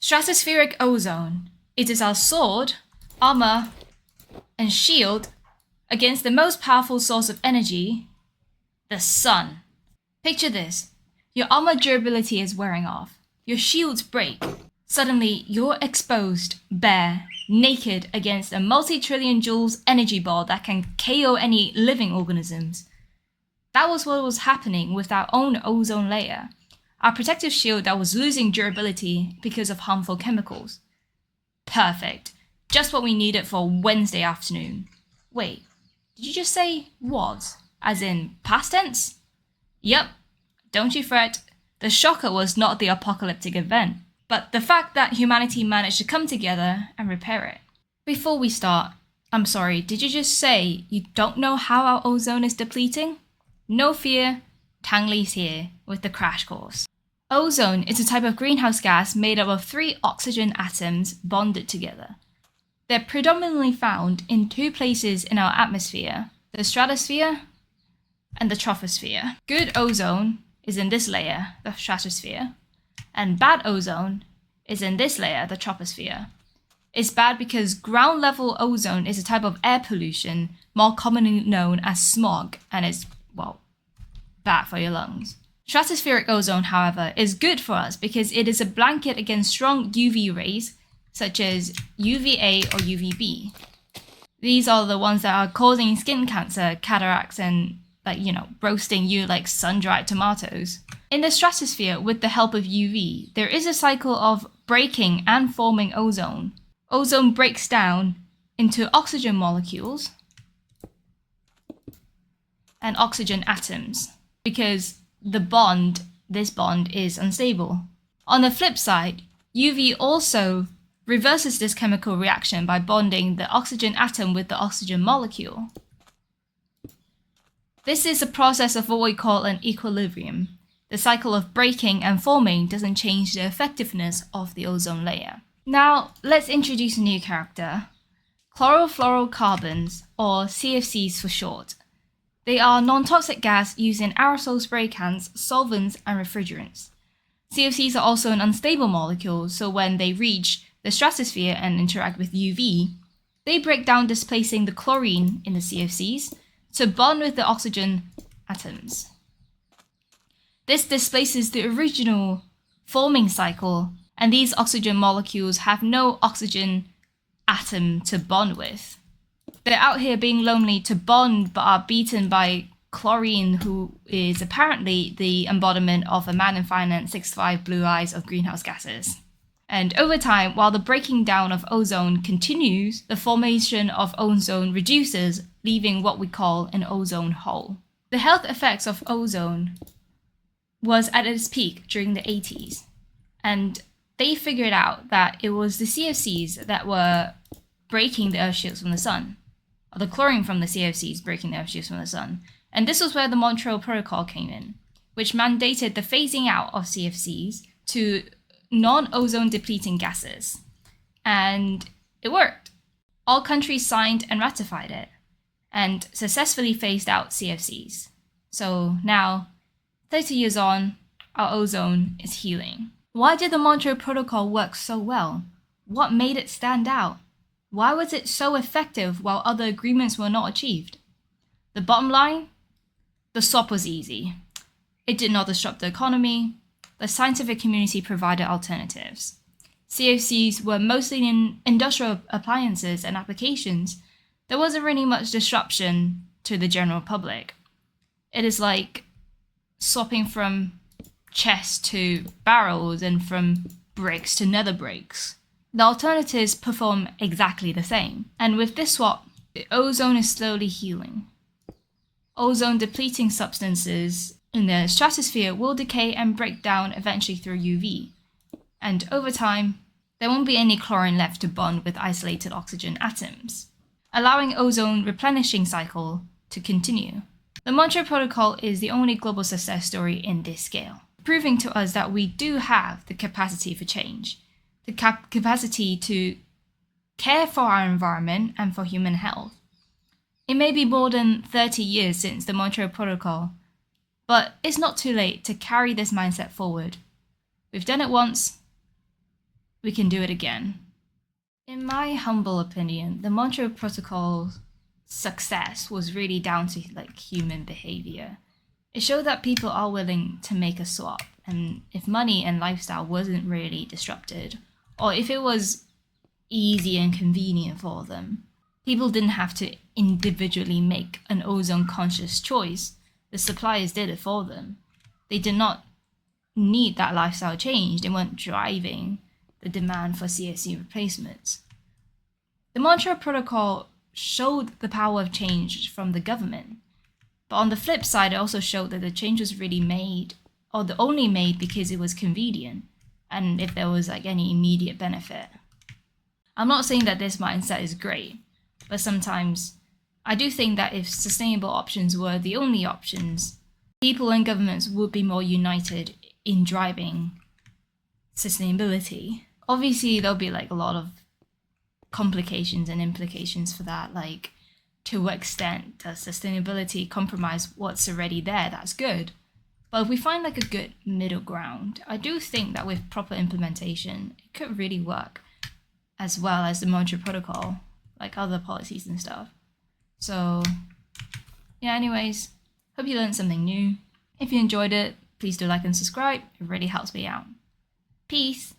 Stratospheric ozone. It is our sword, armor, and shield against the most powerful source of energy, the sun. Picture this. Your armor durability is wearing off. Your shields break. Suddenly, you're exposed, bare, naked against a multi-trillion joules energy ball that can KO any living organisms. That was what was happening with our own ozone layer, our protective shield that was losing durability because of harmful chemicals. Perfect. Just what we needed for Wednesday afternoon. Wait, did you just say was? As in past tense? Yep. Don't you fret. The shocker was not the apocalyptic event, but the fact that humanity managed to come together and repair it. Before we start, I'm sorry, did you just say you don't know how our ozone is depleting? No fear, Tang Li's here with the crash course. Ozone is a type of greenhouse gas made up of 3 oxygen atoms bonded together. They're predominantly found in 2 places in our atmosphere, the stratosphere and the troposphere. Good ozone is in this layer, the stratosphere, and bad ozone is in this layer, the troposphere. It's bad because ground level ozone is a type of air pollution more commonly known as smog, and it's, well, bad for your lungs. Stratospheric ozone, however, is good for us because it is a blanket against strong UV rays, such as UVA or UVB. These are the ones that are causing skin cancer, cataracts, and roasting you like sun-dried tomatoes. In the stratosphere, with the help of UV, there is a cycle of breaking and forming ozone. Ozone breaks down into oxygen molecules and oxygen atoms because this bond is unstable. On the flip side, UV also reverses this chemical reaction by bonding the oxygen atom with the oxygen molecule. This is a process of what we call an equilibrium. The cycle of breaking and forming doesn't change the effectiveness of the ozone layer. Now, let's introduce a new character. Chlorofluorocarbons, or CFCs for short. They are non-toxic gas used in aerosol spray cans, solvents, and refrigerants. CFCs are also an unstable molecule, so when they reach the stratosphere and interact with UV, they break down, displacing the chlorine in the CFCs to bond with the oxygen atoms. This displaces the original forming cycle, and these oxygen molecules have no oxygen atom to bond with. They're out here being lonely to bond, but are beaten by chlorine, who is apparently the embodiment of a man in finance, 6'5", blue eyes of greenhouse gases. And over time, while the breaking down of ozone continues, the formation of ozone reduces, leaving what we call an ozone hole. The health effects of ozone was at its peak during the 80s, and they figured out that it was the CFCs that were breaking the earth shields from the sun, or the chlorine from the CFCs breaking the earth shields from the sun. And this was where the Montreal Protocol came in, which mandated the phasing out of CFCs to non-ozone depleting gases. And it worked. All countries signed and ratified it, and successfully phased out CFCs. So now, 30 years on, our ozone is healing. Why did the Montreal Protocol work so well? What made it stand out? Why was it so effective while other agreements were not achieved? The bottom line? The swap was easy. It did not disrupt the economy. The scientific community provided alternatives. CFCs were mostly in industrial appliances and applications. There wasn't really much disruption to the general public. It is like swapping from chests to barrels and from bricks to nether bricks. The alternatives perform exactly the same. And with this swap, the ozone is slowly healing. Ozone depleting substances in the stratosphere will decay and break down eventually through UV. And over time, there won't be any chlorine left to bond with isolated oxygen atoms, allowing ozone replenishing cycle to continue. The Montreal Protocol is the only global success story in this scale, proving to us that we do have the capacity for change, the capacity to care for our environment and for human health. It may be more than 30 years since the Montreal Protocol, but it's not too late to carry this mindset forward. We've done it once, we can do it again. In my humble opinion, the Montreal Protocol's success was really down to like human behavior. It showed that people are willing to make a swap, and if money and lifestyle wasn't really disrupted, or if it was easy and convenient for them, people didn't have to individually make an ozone conscious choice. The suppliers did it for them. They did not need that lifestyle change. They weren't driving the demand for CFC replacements. The Montreal Protocol showed the power of change from the government. But on the flip side, it also showed that the change was really made, or the only made because it was convenient, and if there was like any immediate benefit. I'm not saying that this mindset is great, but sometimes I do think that if sustainable options were the only options, people and governments would be more united in driving sustainability. Obviously, there'll be like a lot of complications and implications for that, like to what extent does sustainability compromise what's already there? That's good. But if we find like a good middle ground, I do think that with proper implementation, it could really work, as well as the Montreal Protocol, like other policies and stuff. So yeah, anyways, hope you learned something new. If you enjoyed it, please do like and subscribe. It really helps me out. Peace.